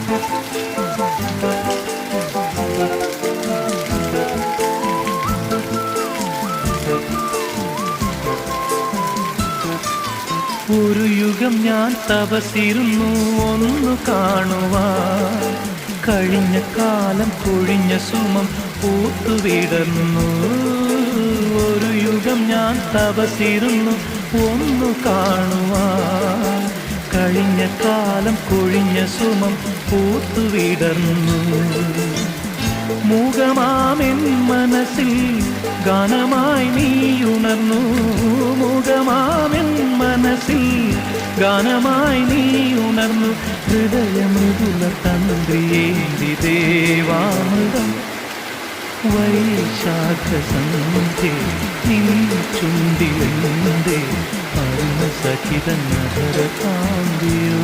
ഒരു യുഗം ഞാൻ തപസിരുന്നു ഒന്നു കാണുവാൻ, കഴിഞ്ഞ കാലം കൊഴിഞ്ഞ സുമം പൂത്തുവിടർന്നു. ഒരു യുഗം ഞാൻ തപസിരുന്നു ഒന്നു കാണുവാൻ, കഴിഞ്ഞ കാലം കൊഴിഞ്ഞ സുമം പൂത്തുവിടർന്നു. മൂകമാമെൻ മനസ്സിൽ ഗാനമായി നീ ഉണർന്നു. മൂകമാമെൻ മനസ്സിൽ ഗാനമായി നീ ഉണർന്നു. ഹൃദയമൃദുല തന്ത്രിയേന്തി ദേവാമൃതം വൈശാഖസന്ധ്യേ നിൻ ചുണ്ടിലെന്തേ അരുണസഖിത നഗര കാന്തിയോ.